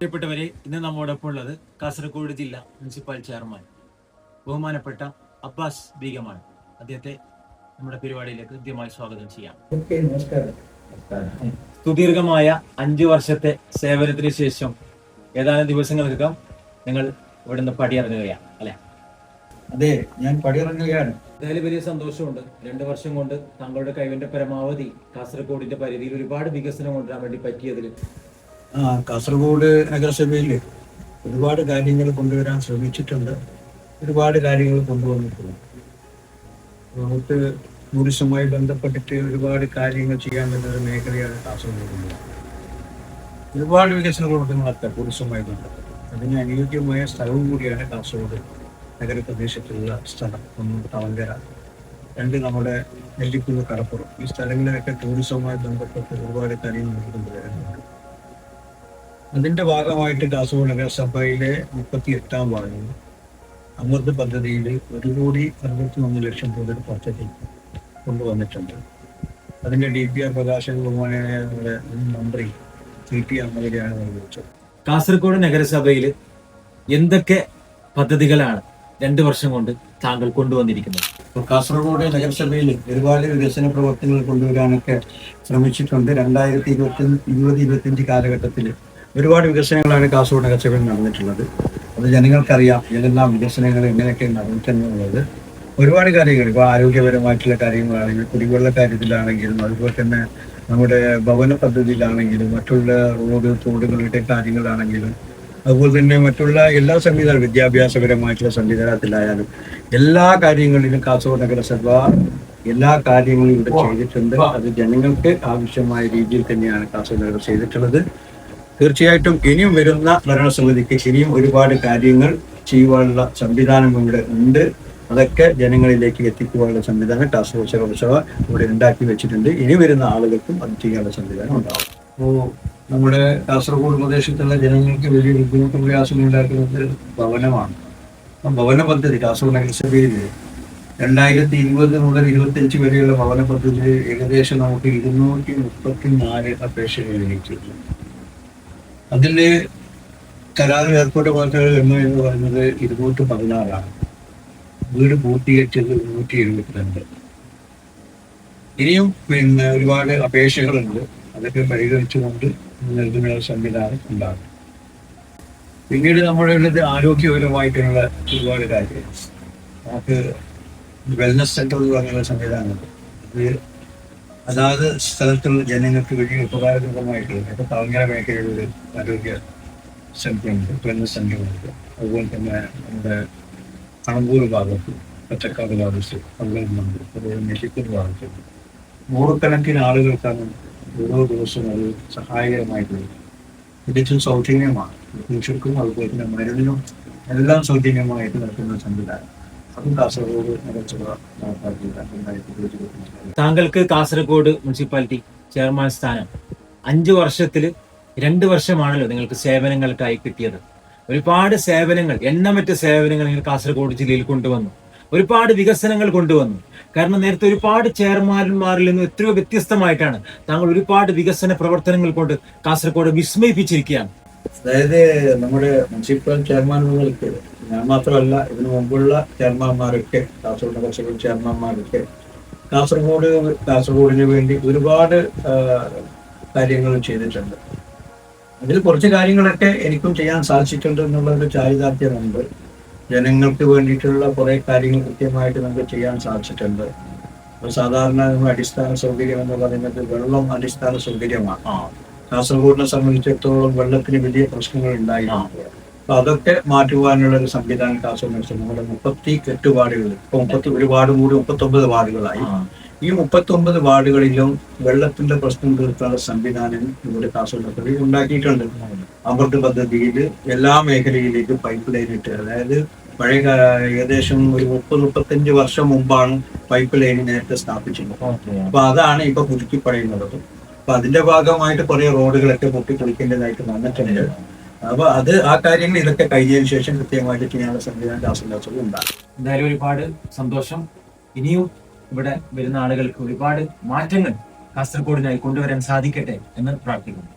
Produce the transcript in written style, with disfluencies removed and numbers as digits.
പ്രിയപ്പെട്ടവരെ, ഇന്ന് നമ്മോടൊപ്പം ഉള്ളത് കാസർഗോഡ് ജില്ലാ മുനിസിപ്പൽ ചെയർമാൻ ബഹുമാനപ്പെട്ട അബ്ബാസ് ബീഗമാണ്. അദ്ദേഹത്തെ നമ്മുടെ പരിപാടിയിലേക്ക് കൃത്യമായി സ്വാഗതം ചെയ്യാം. സുദീർഘമായ 5 വർഷത്തെ സേവനത്തിന് ശേഷം ഏതാനും ദിവസങ്ങൾക്കകം നിങ്ങൾ ഇവിടുന്ന് പടിയിറങ്ങുകയാണ് അല്ലെ? അതെ, ഞാൻ പടിയിറങ്ങുകയാണ്. എന്തായാലും വലിയ സന്തോഷമുണ്ട്. 2 വർഷം കൊണ്ട് താങ്കളുടെ കഴിവിന്റെ പരമാവധി കാസർഗോഡിന്റെ പരിധിയിൽ ഒരുപാട് വികസനം കൊണ്ടുവരാൻ വേണ്ടി പറ്റിയതിൽ കാസർഗോഡ് നഗരസഭയിൽ ഒരുപാട് കാര്യങ്ങൾ കൊണ്ടുവരാൻ ശ്രമിച്ചിട്ടുണ്ട്. ഒരുപാട് കാര്യങ്ങൾ കൊണ്ടുവന്നിട്ടുണ്ട്. നമുക്ക് ടൂറിസവുമായി ബന്ധപ്പെട്ടിട്ട് ഒരുപാട് കാര്യങ്ങൾ ചെയ്യാൻ പറ്റുന്ന ഒരു മേഖലയാണ് കാസർഗോഡ്. ഒരുപാട് വികസനങ്ങൾ നടത്താം ടൂറിസവുമായി ബന്ധപ്പെട്ട്. അതിന് അനുയോജ്യമായ സ്ഥലവും കൂടിയാണ് കാസർഗോഡ് നഗരപ്രദേശത്തുള്ള സ്ഥലം. ഒന്ന് തവങ്കര, 2 നമ്മുടെ നെല്ലിക്കുന്ന്, കടപ്പുറം. ഈ സ്ഥലങ്ങളിലൊക്കെ ടൂറിസവുമായി ബന്ധപ്പെട്ട് ഒരുപാട് കാര്യങ്ങൾ കൊണ്ടുവരുന്നുണ്ട്. അതിന്റെ ഭാഗമായിട്ട് കാസർഗോഡ് നഗരസഭയിലെ 38ാം വാർഡിൽ അമൃത് പദ്ധതിയിൽ 1,61 ലക്ഷം രൂപയുടെ പദ്ധതി കൊണ്ടുവന്നിട്ടുണ്ട്. അതിന്റെ DPR പ്രകാശന ബഹുമാനായ നമ്മുടെ മന്ത്രി CP അമ്മയാണ് നിർവഹിച്ചത്. കാസർഗോഡ് നഗരസഭയിൽ എന്തൊക്കെ പദ്ധതികളാണ് 2 വർഷം കൊണ്ട് താങ്കൾ കൊണ്ടുവന്നിരിക്കുന്നത്? കാസർഗോഡ് നഗരസഭയിൽ ഒരുപാട് വികസന പ്രവർത്തനങ്ങൾ കൊണ്ടുവരാനൊക്കെ ശ്രമിച്ചിട്ടുണ്ട്. 2020-2025 കാലഘട്ടത്തിൽ ഒരുപാട് വികസനങ്ങളാണ് കാസർഗോഡ് നഗരസഭയിൽ നടന്നിട്ടുള്ളത്. അത് ജനങ്ങൾക്കറിയാം ഏതെല്ലാം വികസനങ്ങൾ എങ്ങനെയൊക്കെ നടന്നിട്ടുള്ളത്. ഒരുപാട് കാര്യങ്ങൾ, ഇപ്പോൾ ആരോഗ്യപരമായിട്ടുള്ള കാര്യങ്ങളാണെങ്കിലും, കുടിവെള്ള കാര്യത്തിലാണെങ്കിലും, അതുപോലെ തന്നെ നമ്മുടെ ഭവന പദ്ധതിയിലാണെങ്കിലും, മറ്റുള്ള റോഡ് തോടുകളുടെ കാര്യങ്ങളാണെങ്കിലും, അതുപോലെ തന്നെ മറ്റുള്ള എല്ലാ സംവിധാനം, വിദ്യാഭ്യാസപരമായിട്ടുള്ള സംവിധാനത്തിലായാലും എല്ലാ കാര്യങ്ങളിലും കാസർഗോഡ് നഗരസഭ എല്ലാ കാര്യങ്ങളും ഇവിടെ ചെയ്തിട്ടുണ്ട്. അത് ജനങ്ങൾക്ക് ആവശ്യമായ രീതിയിൽ തന്നെയാണ് കാസർഗോഡ് നഗരം ചെയ്തിട്ടുള്ളത്. തീർച്ചയായിട്ടും ഇനിയും വരുന്ന ഭരണസമിതിക്ക് ഇനിയും ഒരുപാട് കാര്യങ്ങൾ ചെയ്യുവാനുള്ള സംവിധാനം ഇവിടെ ഉണ്ട്. അതൊക്കെ ജനങ്ങളിലേക്ക് എത്തിക്കുവാനുള്ള സംവിധാനം കാസർഗോഡ് നഗരസഭ ഇവിടെ ഉണ്ടാക്കി വെച്ചിട്ടുണ്ട്. ഇനി വരുന്ന ആളുകൾക്കും അത് ചെയ്യാനുള്ള സംവിധാനം ഉണ്ടാവും. അപ്പോൾ നമ്മുടെ കാസർഗോഡ് പ്രദേശത്തുള്ള ജനങ്ങൾക്ക് വലിയ ബുദ്ധിമുട്ടും പ്രയാസങ്ങൾ ഉണ്ടാക്കുന്നത് ഭവനമാണ്. ഭവന പദ്ധതി കാസർഗോഡ് നഗരസഭയിൽ 2020 മുതൽ 2025 വരെയുള്ള ഭവന പദ്ധതി ഏകദേശം നമുക്ക് 234 അപേക്ഷകൾ ലഭിച്ചിട്ടുണ്ട്. അതിൽ കരാറിൽ ഏർപ്പെട്ട പദ്ധതികൾ എന്ന് പറയുന്നത് 216 വീട് പൂർത്തീകരിച്ചത് 172. ഇനിയും ഒരുപാട് അപേക്ഷകളുണ്ട്. അതൊക്കെ പരിഗണിച്ചുകൊണ്ട് നൽകുന്ന സംവിധാനം ഉണ്ടാകും. പിന്നീട് നമ്മുടെ ഉള്ളത് ആരോഗ്യപരമായിട്ടുള്ള ഒരുപാട് കാര്യങ്ങൾ. നമുക്ക് വെൽനസ് സെന്റർ എന്ന് പറയുന്ന സംവിധാനമുണ്ട്. അത് അതാത് സ്ഥലത്തുള്ള ജനങ്ങൾക്ക് വലിയ ഉപകാരപ്രദമായിട്ടുള്ളത്. ഇപ്പോൾ തവങ്കര മേഖലയിലൊരു ആരോഗ്യ സെന്ററുണ്ട്, വെൽനസ് സെന്ററുണ്ട്. അതുപോലെ തന്നെ നമ്മുടെ കണമ്പൂർ ഭാഗത്ത്, പച്ചക്കാട് ഭാഗത്ത്, പള്ളുന്നുണ്ട്. അതുപോലെ നെല്ലിക്കൂർ ഭാഗത്ത് നൂറുകണക്കിന് ആളുകൾക്കാണ് ഓരോ ദിവസവും അത് സഹായകരമായിട്ടുള്ളത്. തികച്ചും സൗജന്യമാണ്. പുരുഷർക്കും അതുപോലെ തന്നെ മരുന്നിനും എല്ലാം സൗജന്യമായിട്ട് നടക്കുന്ന സംവിധാനം. അതും കാസർഗോഡ് നഗരസഭ താങ്കൾക്ക് കാസർഗോഡ് മുനിസിപ്പാലിറ്റി ചെയർമാൻ സ്ഥാനം 5 വർഷത്തിൽ 2 വർഷമാണല്ലോ നിങ്ങൾക്ക് സേവനങ്ങൾക്കായി കിട്ടിയത്. ഒരുപാട് സേവനങ്ങൾ, എണ്ണമറ്റ സേവനങ്ങൾ നിങ്ങൾ കാസർഗോഡ് ജില്ലയിൽ കൊണ്ടുവന്നു. ഒരുപാട് വികസനങ്ങൾ കൊണ്ടുവന്നു. കാരണം നേരത്തെ ഒരുപാട് ചെയർമാൻമാരിൽ നിന്ന് എത്രയോ വ്യത്യസ്തമായിട്ടാണ് താങ്കൾ ഒരുപാട് വികസന പ്രവർത്തനങ്ങൾ കൊണ്ട് കാസർഗോഡ് വിസ്മയിപ്പിച്ചിരിക്കുകയാണ്. അതായത് നമ്മുടെ മുനിസിപ്പൽ ചെയർമാൻമാർക്ക്, ഞാൻ മാത്രമല്ല ഇതിനു മുമ്പുള്ള ചെയർമാൻമാരൊക്കെ, കാസർഗോഡ് നഗരസഭ ചെയർമാൻമാരൊക്കെ കാസർഗോഡിന് വേണ്ടി ഒരുപാട് കാര്യങ്ങൾ ചെയ്തിട്ടുണ്ട്. അതിൽ കുറച്ച് കാര്യങ്ങളൊക്കെ എനിക്കും ചെയ്യാൻ സാധിച്ചിട്ടുണ്ട് എന്നുള്ളൊരു ചാരിതാർത്ഥ്യമുണ്ട്. ജനങ്ങൾക്ക് വേണ്ടിയിട്ടുള്ള കുറെ കാര്യങ്ങൾ കൃത്യമായിട്ട് നമുക്ക് ചെയ്യാൻ സാധിച്ചിട്ടുണ്ട്. സാധാരണ അടിസ്ഥാന സൗകര്യം എന്ന് പറയുന്നത് വെള്ളം അടിസ്ഥാന സൗകര്യമാണ്. കാസർഗോഡിനെ സംബന്ധിച്ചിടത്തോളം വെള്ളത്തിന് വലിയ പ്രശ്നങ്ങൾ ഉണ്ടായിരുന്നു. അപ്പൊ അതൊക്കെ മാറ്റുവാനുള്ള ഒരു സംവിധാനം കാസർഗോഡ് നമ്മുടെ 38 വാർഡുകളിൽ, ഇപ്പൊ 31 വാർഡ് കൂടി 39 വാർഡുകളായി. ഈ 39 വാർഡുകളിലും വെള്ളത്തിന്റെ പ്രശ്നം തീർക്കാനുള്ള സംവിധാനം ഇവിടെ കാസർഗോഡ് ഉണ്ടാക്കിയിട്ടുണ്ട്. അമൃത് പദ്ധതിയിൽ എല്ലാ മേഖലയിലേക്കും പൈപ്പ് ലൈൻ ഇട്ട്, അതായത് പഴയ ഏകദേശം ഒരു 30-35 വർഷം മുമ്പാണ് പൈപ്പ് ലൈൻ നേരത്തെ സ്ഥാപിച്ചിരുന്നത്. അപ്പൊ അതാണ് ഇപ്പൊ പുതുക്കി പണിയുന്നത്. അപ്പൊ അതിന്റെ ഭാഗമായിട്ട് കുറെ റോഡുകളൊക്കെ പൊട്ടിപ്പൊളിക്കേണ്ടതായിട്ട് വന്നിട്ടുണ്ട്. അപ്പൊ ആ കാര്യങ്ങൾ ഇതൊക്കെ കഴിഞ്ഞതിന് ശേഷം കൃത്യമായിട്ട് ചെയ്യാനുള്ള സംവിധാനം കാസർഗോഡ് ഉണ്ടാകും. എന്തായാലും ഒരുപാട് സന്തോഷം. ഇനിയും ഇവിടെ വരുന്ന ആളുകൾക്ക് ഒരുപാട് മാറ്റങ്ങൾ കാസർഗോഡിനായി കൊണ്ടുവരാൻ സാധിക്കട്ടെ എന്ന് പ്രാർത്ഥിക്കുന്നു.